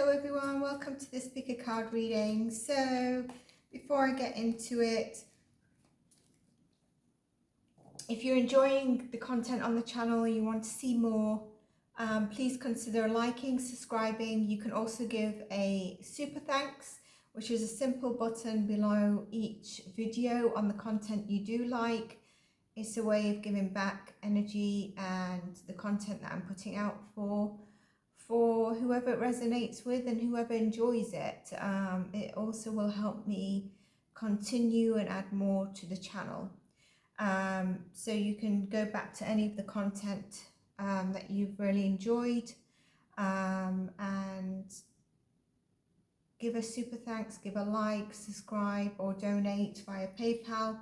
Hello everyone, welcome to this pick a card reading. So before I get into it, if you're enjoying the content on the channel and you want to see more, please consider liking, subscribing. You can also give a super thanks, which is a simple button below each video on the content you do like. It's a way of giving back energy and the content that I'm putting out for whoever it resonates with and whoever enjoys it. It also will help me continue and add more to the channel. So you can go back to any of the content that you've really enjoyed and give a super thanks, give a like, subscribe or donate via PayPal.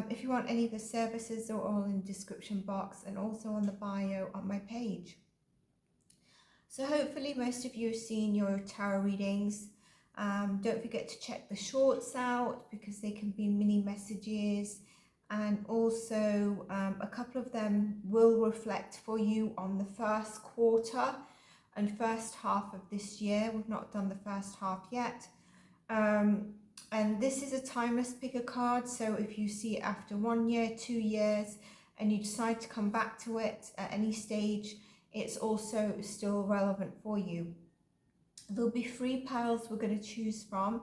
If you want any of the services, they're all in the description box and also on the bio on my page. So hopefully most of you have seen your tarot readings. Don't forget to check the shorts out because they can be mini messages, and also a couple of them will reflect for you on the first quarter and first half of this year. We've not done the first half yet. And this is a timeless pick a card, so if you see it after 1 year, 2 years, and you decide to come back to it at any stage, it's also still relevant for you. There'll be 3 piles we're going to choose from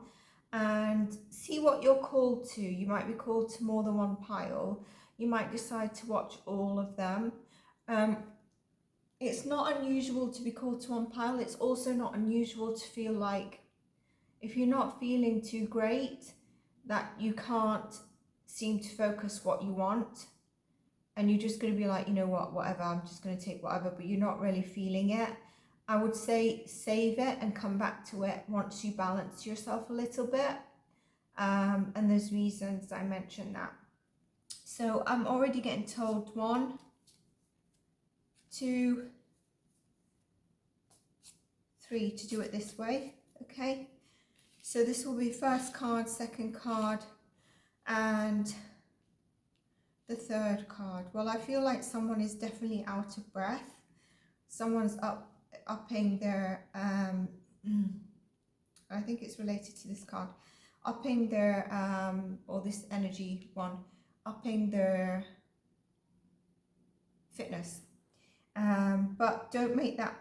and see what you're called to. You might be called to more than 1 pile. You might decide to watch all of them. It's not unusual to be called to 1 pile. It's also not unusual to feel like if you're not feeling too great, that you can't seem to focus what you want. And you're just going to be like, you know what, whatever, I'm just going to take whatever, but you're not really feeling it. I would say save it and come back to it once you balance yourself a little bit. And there's reasons I mentioned that. So I'm already getting told 1, 2, 3 to do it this way. Okay. So this will be first card, second card, and the third card. Well, I feel like someone is definitely out of breath. Someone's upping their I think it's related to this card, upping their or this energy one, upping their fitness. But don't make that,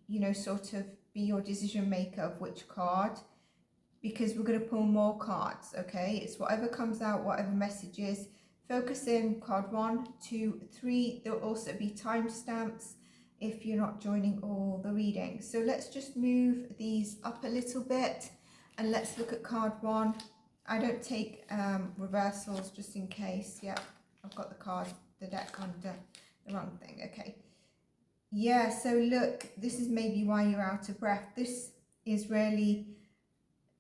you know, sort of be your decision maker of which card, because we're going to pull more cards. Okay, it's whatever comes out, whatever messages. Focus in card 1, 2, 3. There'll also be timestamps if you're not joining all the readings. So let's just move these up a little bit and let's look at card 1. I don't take reversals just in case. Yeah, I've got the deck under the wrong thing. Okay. Yeah, so look, this is maybe why you're out of breath. This is really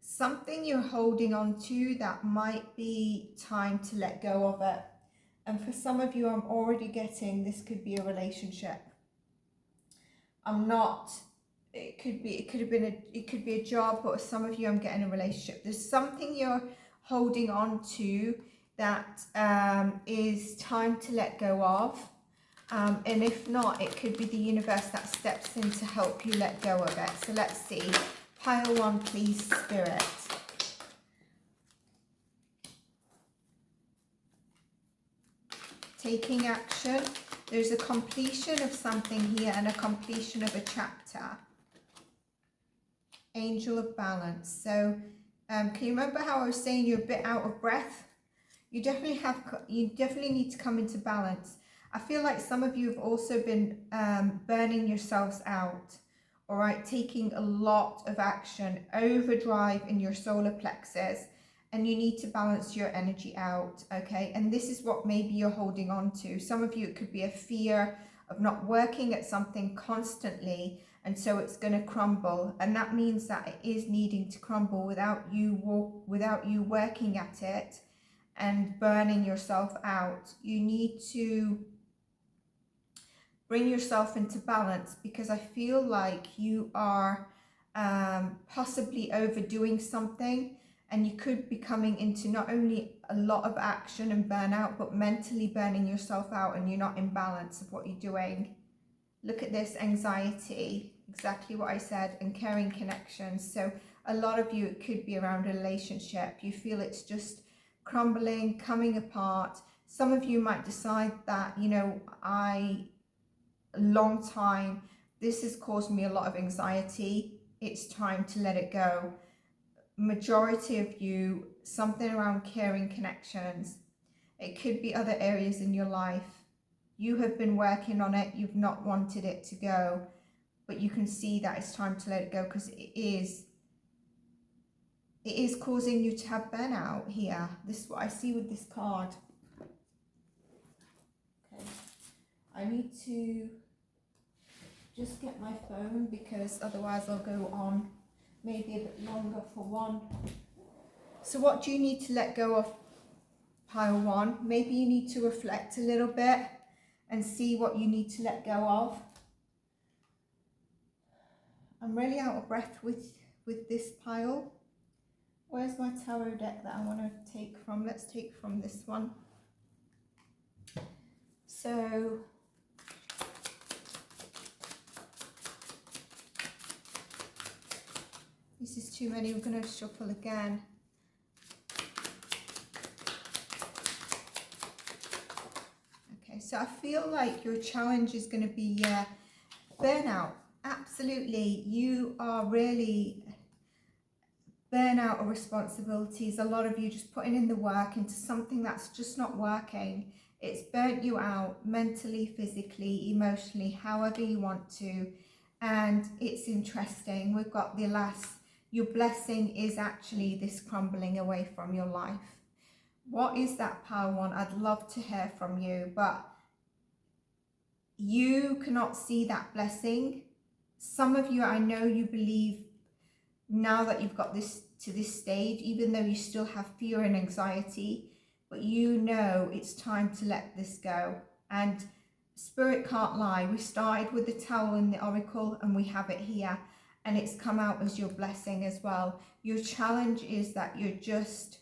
something you're holding on to that might be time to let go of it. And for some of you, I'm already getting this could be a relationship. It could be a job, but some of you, I'm getting a relationship. There's something you're holding on to that is time to let go of. And if not, it could be the universe that steps in to help you let go of it. So let's see. Pile 1, please, Spirit. Taking action. There's a completion of something here and a completion of a chapter. Angel of Balance. So can you remember how I was saying you're a bit out of breath? You definitely need to come into balance. I feel like some of you have also been burning yourselves out. All right, taking a lot of action, overdrive in your solar plexus, and you need to balance your energy out, okay? And this is what maybe you're holding on to. Some of you, it could be a fear of not working at something constantly, and so it's going to crumble. And that means that it is needing to crumble without you working at it and burning yourself out. You need to bring yourself into balance, because I feel like you are possibly overdoing something, and you could be coming into not only a lot of action and burnout, but mentally burning yourself out, and you're not in balance of what you're doing. Look at this anxiety. exactly what I said, and caring connections. So a lot of you, it could be around a relationship. You feel it's just crumbling, coming apart. Some of you might decide that, you know, a long time, this has caused me a lot of anxiety. It's time to let it go. Majority of you, something around caring connections. It could be other areas in your life. You have been working on it. You've not wanted it to go, but you can see that it's time to let it go, because it is causing you to have burnout here. This is what I see with this card. Okay, I need to just get my phone, because otherwise I'll go on maybe a bit longer for one. So what do you need to let go of, pile one? Maybe you need to reflect a little bit and see what you need to let go of. I'm really out of breath with this pile. Where's my tarot deck that I want to take from? Let's take from this one. So this is too many. We're going to shuffle again. Okay, so I feel like your challenge is going to be burnout. Absolutely. You are really burnout of responsibilities. A lot of you just putting in the work into something that's just not working. It's burnt you out mentally, physically, emotionally, however you want to. And it's interesting. We've got the last, your blessing is actually this crumbling away from your life. What is that, pile one? I'd love to hear from you, but you cannot see that blessing. Some of you, I know you believe now that you've got this to this stage, even though you still have fear and anxiety, but you know it's time to let this go. And Spirit can't lie. We started with the towel in the oracle, and we have it here, and it's come out as your blessing as well. Your challenge is that you're just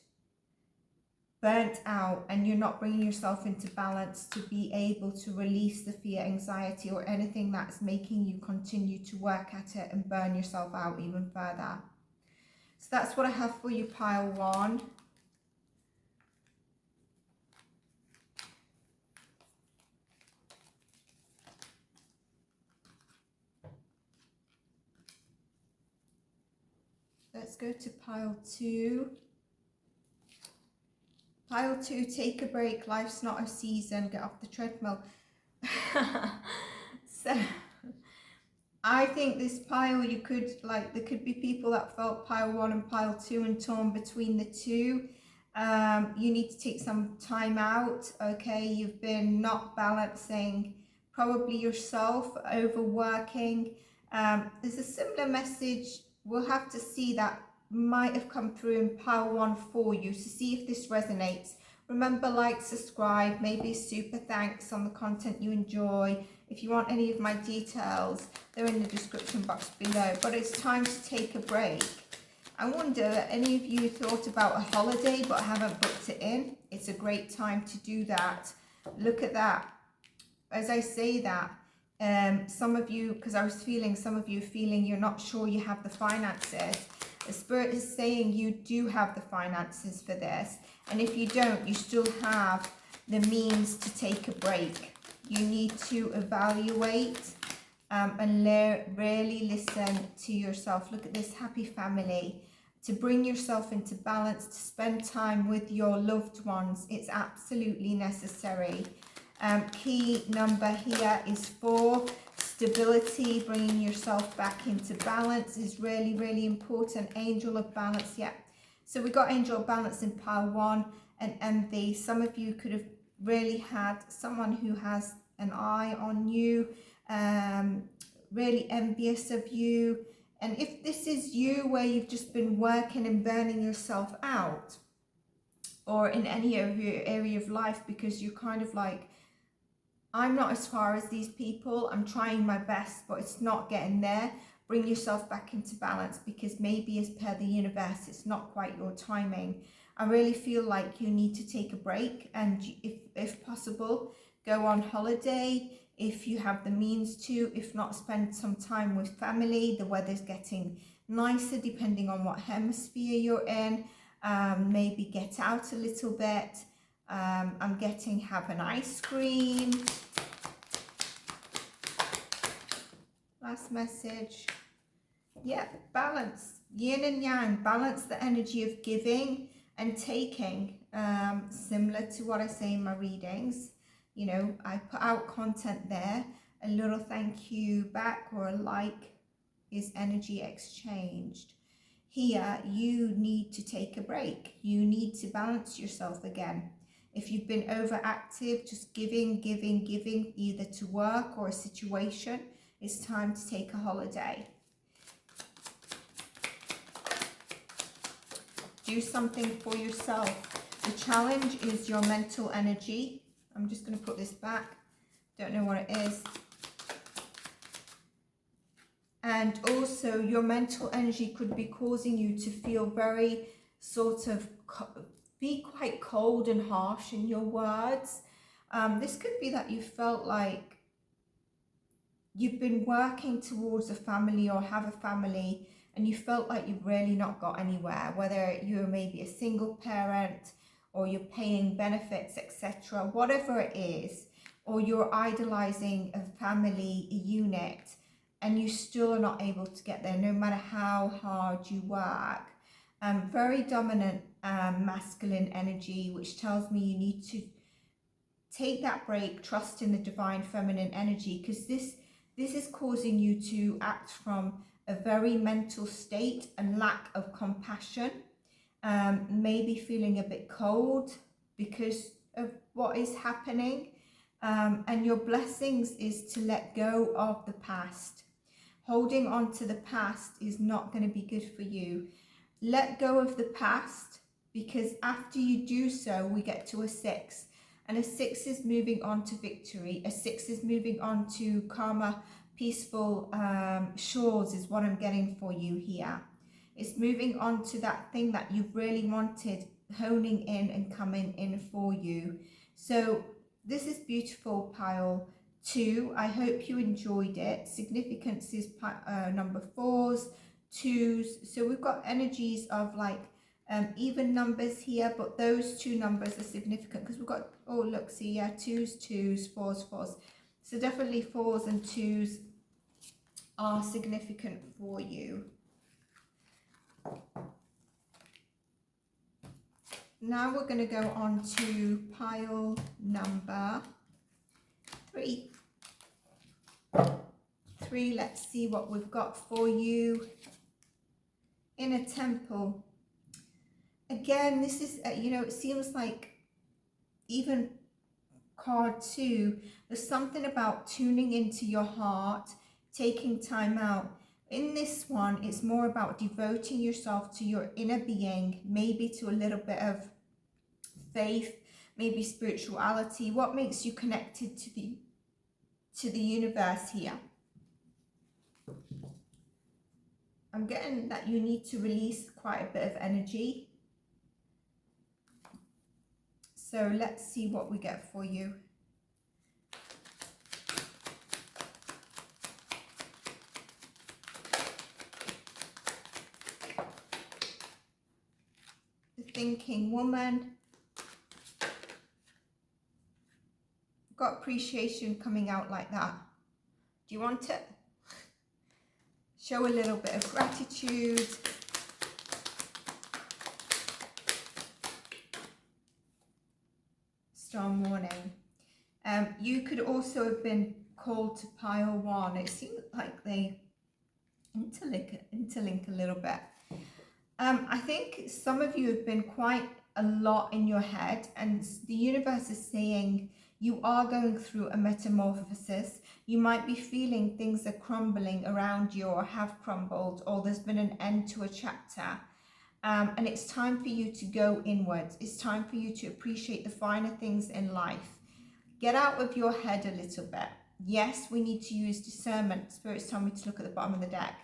burnt out and you're not bringing yourself into balance to be able to release the fear, anxiety, or anything that's making you continue to work at it and burn yourself out even further. So that's what I have for you, pile one. Let's go to pile two. Pile two, take a break. Life's not a season. Get off the treadmill. So I think this pile, you could, like, there could be people that felt pile one and pile two and torn between the two. You need to take some time out. Okay, you've been not balancing probably yourself, overworking. There's a similar message. We'll have to see that might have come through in pile one for you, to see if this resonates. Remember, like, subscribe, maybe super thanks on the content you enjoy. If you want any of my details, they're in the description box below. But it's time to take a break. I wonder, any of you thought about a holiday but haven't booked it in? It's a great time to do that. Look at that. As I say that, some of you, because I was feeling, some of you feeling you're not sure you have the finances. The Spirit is saying you do have the finances for this. And if you don't, you still have the means to take a break. You need to evaluate and really listen to yourself. Look at this happy family. To bring yourself into balance, to spend time with your loved ones, it's absolutely necessary. Key number here is 4. Stability, bringing yourself back into balance is really, really important. Angel of balance, yeah. So we got angel of balance in pile one, and envy. Some of you could have really had someone who has an eye on you, really envious of you. And if this is you, where you've just been working and burning yourself out, or in any area of life, because you're kind of like, I'm not as far as these people, I'm trying my best, but it's not getting there. Bring yourself back into balance, because maybe as per the universe, it's not quite your timing. I really feel like you need to take a break, and if possible, go on holiday. if you have the means to. If not, spend some time with family. The weather's getting nicer depending on what hemisphere you're in. Maybe get out a little bit. I'm getting have an ice cream. Last message. Yeah, balance. Yin and yang. Balance the energy of giving and taking. Similar to what I say in my readings. You know, I put out content there. A little thank you back or a like is energy exchanged. Here, you need to take a break. You need to balance yourself again. If you've been overactive, just giving, either to work or a situation, it's time to take a holiday. Do something for yourself. The challenge is your mental energy. I'm just going to put this back. Don't know what it is. And also your mental energy could be causing you to feel very sort of, be quite cold and harsh in your words. This could be that you felt like you've been working towards a family or have a family and you felt like you've really not got anywhere, whether you're maybe a single parent or you're paying benefits, etc., whatever it is, or you're idolizing a family unit and you still are not able to get there no matter how hard you work. Very dominant masculine energy, which tells me you need to take that break, trust in the divine feminine energy, because this is causing you to act from a very mental state and lack of compassion. Maybe feeling a bit cold because of what is happening. And your blessings is to let go of the past. Holding on to the past is not going to be good for you. Let go of the past, because after you do so, we get to a 6. And a 6 is moving on to victory. A 6 is moving on to karma, peaceful shores is what I'm getting for you here. It's moving on to that thing that you've really wanted, honing in and coming in for you. So this is beautiful, pile 2. I hope you enjoyed it. Significance is number 4s, 2s. So we've got energies of like even numbers here, but those 2 numbers are significant because we've got, oh look, see, yeah, 2s, 2s, 4s, 4s. So definitely 4s and 2s are significant for you. Now we're going to go on to pile number 3. 3, let's see what we've got for you. In a temple. Again, this is, you know, it seems like even card 2, there's something about tuning into your heart, taking time out. In this one, it's more about devoting yourself to your inner being, maybe to a little bit of faith, maybe spirituality. What makes you connected to the universe here? I'm getting that you need to release quite a bit of energy. So let's see what we get for you. The thinking woman. Got appreciation coming out like that. Do you want it? Show a little bit of gratitude. Storm warning. You could also have been called to pile 1. It seems like they interlink a little bit. I think some of you have been quite a lot in your head, and the universe is saying you are going through a metamorphosis. You might be feeling things are crumbling around you or have crumbled, or there's been an end to a chapter. And it's time for you to go inwards. It's time for you to appreciate the finer things in life. Get out of your head a little bit. Yes, we need to use discernment. Spirit's telling me to look at the bottom of the deck.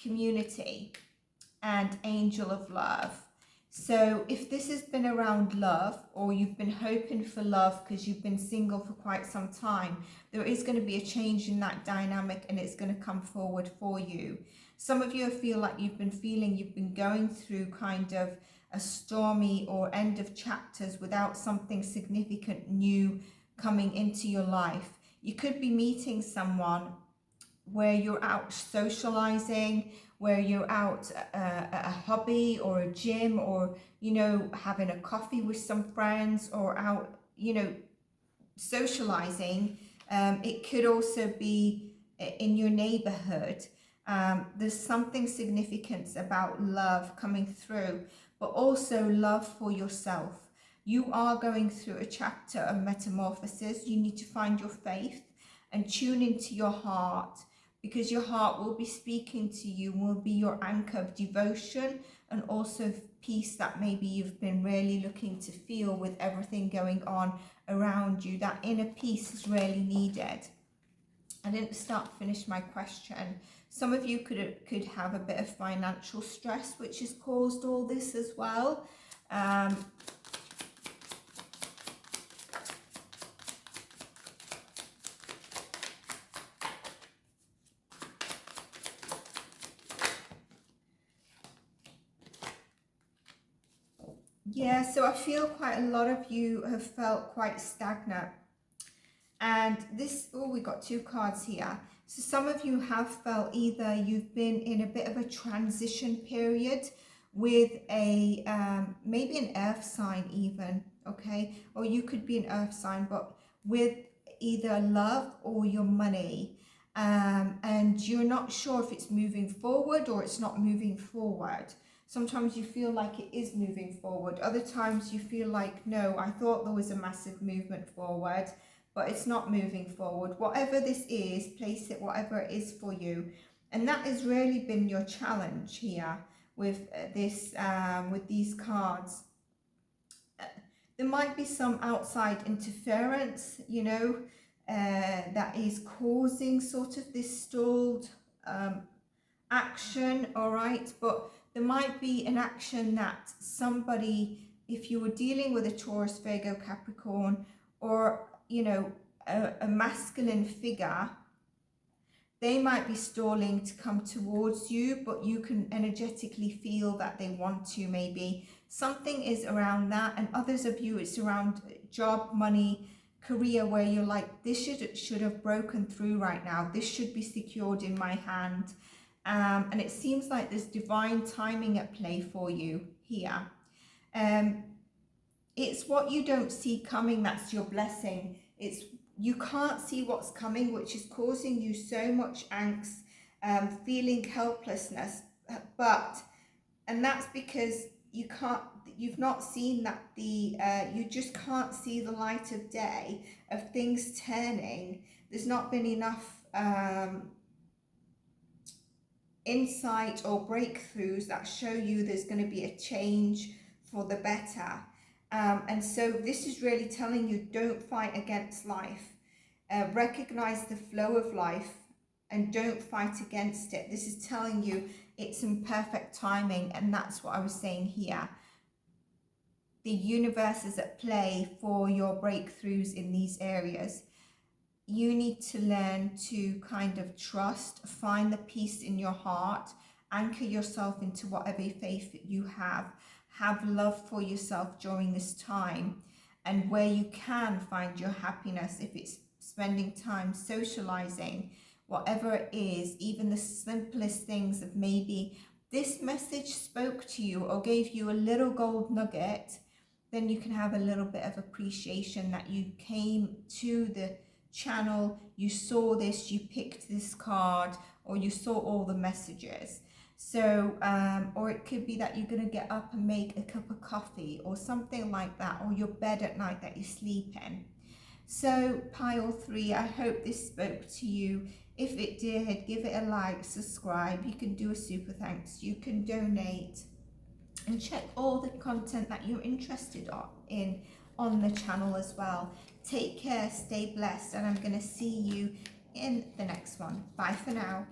Community and angel of love. So if this has been around love, or you've been hoping for love because you've been single for quite some time, there is going to be a change in that dynamic, and it's going to come forward for you. Some of you feel like you've been going through kind of a stormy or end of chapters without something significant new coming into your life. You could be meeting someone where you're out socializing, where you're out at a hobby or a gym, or, you know, having a coffee with some friends, or out, you know, socializing. It could also be in your neighborhood. There's something significant about love coming through, but also love for yourself. You are going through a chapter of metamorphosis. You need to find your faith and tune into your heart, because your heart will be speaking to you, will be your anchor of devotion and also peace that maybe you've been really looking to feel with everything going on around you. That inner peace is really needed. I didn't finish my question. Some of you could have a bit of financial stress, which has caused all this as well. Yeah, so I feel quite a lot of you have felt quite stagnant. And this, oh, we got two cards here. So some of you have felt either you've been in a bit of a transition period with a, maybe an earth sign even, okay? Or you could be an earth sign, but with either love or your money. And you're not sure if it's moving forward or it's not moving forward. Sometimes you feel like it is moving forward. Other times you feel like, no, I thought there was a massive movement forward, but it's not moving forward. Whatever this is, place it whatever it is for you. And that has really been your challenge here with this, with these cards. There might be some outside interference, you know, that is causing sort of this stalled action, all right? But there might be an action that somebody, if you were dealing with a Taurus, Virgo, Capricorn, or, you know, a masculine figure, they might be stalling to come towards you, but you can energetically feel that they want to maybe. Something is around that, and others of you, it's around job, money, career, where you're like, this should have broken through right now. This should be secured in my hand. And it seems like there's divine timing at play for you here. It's what you don't see coming that's your blessing. It's you can't see what's coming, which is causing you so much angst, feeling helplessness. And that's because you've not seen that you just can't see the light of day of things turning. There's not been enough insight or breakthroughs that show you there's going to be a change for the better. And so this is really telling you, don't fight against life. Recognize the flow of life and don't fight against it. This is telling you it's in perfect timing, and that's what I was saying here. The universe is at play for your breakthroughs in these areas. You need to learn to kind of trust, find the peace in your heart, anchor yourself into whatever faith that you have love for yourself during this time, and where you can find your happiness, if it's spending time socializing, whatever it is, even the simplest things of maybe this message spoke to you or gave you a little gold nugget, then you can have a little bit of appreciation that you came to the channel, you saw this, you picked this card, or you saw all the messages. So, or it could be that you're going to get up and make a cup of coffee or something like that, or your bed at night that you sleep in. So, pile 3, I hope this spoke to you. If it did, give it a like, subscribe. You can do a super thanks, you can donate, and check all the content that you're interested in on the channel as well. Take care, stay blessed, and I'm going to see you in the next one. Bye for now.